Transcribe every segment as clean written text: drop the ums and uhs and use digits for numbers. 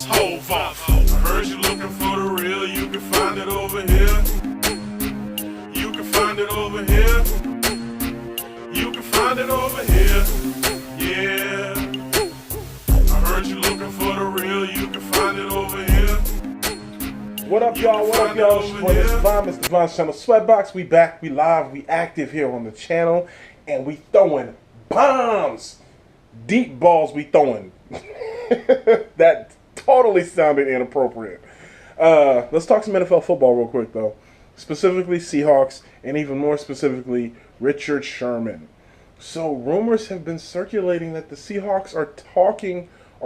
Hove off. I heard you looking for the real, you can find it over here. You can find it over here. You can find it over here. Yeah. I heard you looking for the real, you can find it over here. What up, y'all? What up, y'all? It's Devon, Mr. Devon's channel. Sweatbox, we back, we live, we active here on the channel, and we throwing bombs. Deep balls we throwing. That totally sounded inappropriate. Let's talk some NFL football real quick, though. Specifically Seahawks, and even more specifically, Richard Sherman. So rumors have been circulating that the Seahawks are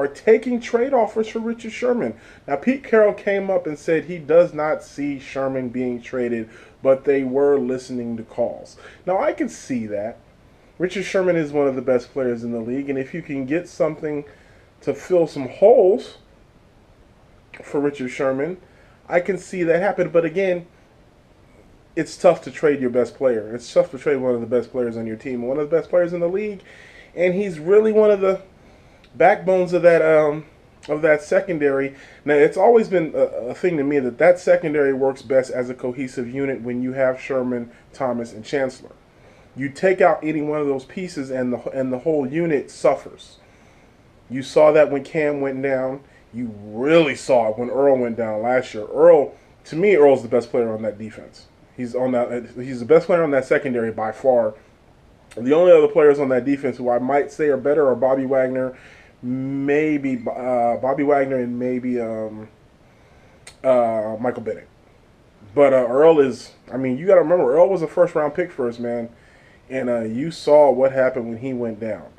taking trade offers for Richard Sherman. Now, Pete Carroll came up and said he does not see Sherman being traded, but they were listening to calls. Now, I can see that. Richard Sherman is one of the best players in the league, and if you can get something to fill some holes for Richard Sherman, I can see that happen. But again, it's tough to trade your best player. It's tough to trade one of the best players on your team, one of the best players in the league, and he's really one of the backbones of that secondary. Now, it's always been a thing to me that secondary works best as a cohesive unit when you have Sherman, Thomas, and Chancellor. You take out any one of those pieces, and the whole unit suffers. You saw that when Cam went down. You really saw it when Earl went down last year. To me, Earl's the best player on that defense. He's the best player on that secondary by far. The only other players on that defense who I might say are better are Bobby Wagner, maybe and maybe Michael Bennett. But Earl is, you got to remember, Earl was a first-round pick for us, man. And you saw what happened when he went down.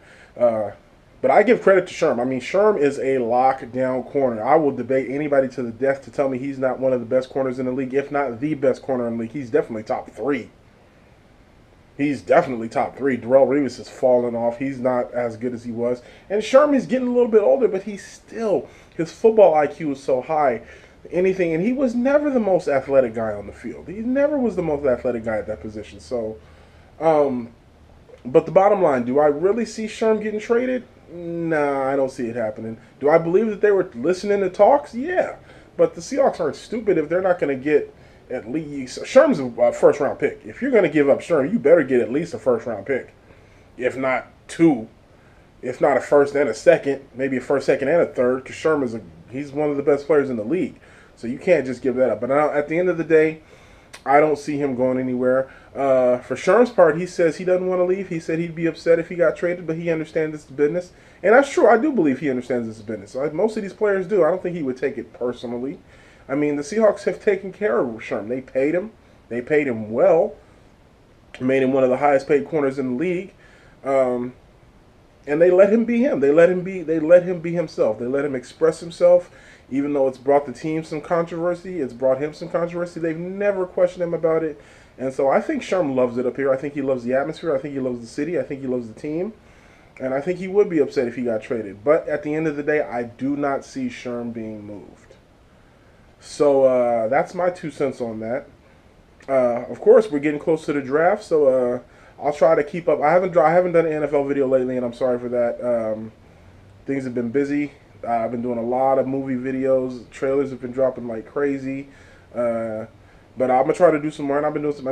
But I give credit to Sherm. Sherm is a lockdown corner. I will debate anybody to the death to tell me he's not one of the best corners in the league, if not the best corner in the league. He's definitely top three. He's definitely top three. Darrelle Revis has fallen off. He's not as good as he was. And Sherm is getting a little bit older, but his football IQ is so high. And he was never the most athletic guy on the field. He never was the most athletic guy at that position. So, but the bottom line, do I really see Sherm getting traded? Nah, I don't see it happening. Do I believe that they were listening to talks? Yeah. But the Seahawks aren't stupid if they're not going to get at least... Sherm's a first-round pick. If you're going to give up Sherm, you better get at least a first-round pick. If not two. If not a first and a second. Maybe a first, second, and a third. Because Sherm he's one of the best players in the league. So you can't just give that up. But now, at the end of the day, I don't see him going anywhere. For Sherm's part, he says he doesn't want to leave. He said he'd be upset if he got traded, but he understands it's business. And that's true. I do believe he understands it's business. Most of these players do. I don't think he would take it personally. The Seahawks have taken care of Sherm. They paid him. They paid him well. Made him one of the highest paid corners in the league. And they let him be him. They let him be himself. They let him express himself. Even though it's brought the team some controversy, it's brought him some controversy, they've never questioned him about it. And so I think Sherm loves it up here. I think he loves the atmosphere. I think he loves the city. I think he loves the team. And I think he would be upset if he got traded. But at the end of the day, I do not see Sherm being moved. So that's my 2 cents on that. Of course, we're getting close to the draft, so I'll try to keep up. I haven't done an NFL video lately, and I'm sorry for that. Things have been busy. I've been doing a lot of movie videos. Trailers have been dropping like crazy. But I'm going to try to do some more, and I've been doing some,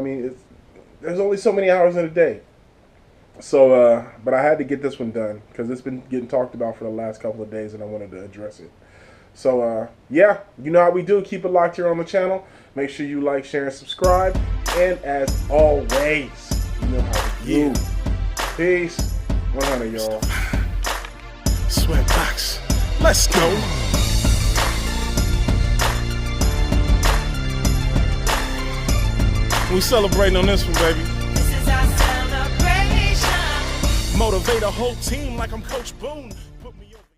there's only so many hours in a day. So, but I had to get this one done because it's been getting talked about for the last couple of days, and I wanted to address it. So, yeah, you know how we do. Keep it locked here on the channel. Make sure you like, share, and subscribe. And as always, you know how we do. Peace. 100, y'all. Sweatbox. Let's go. We celebrating on this one, baby. This is our celebration. Motivate a whole team like I'm Coach Boone.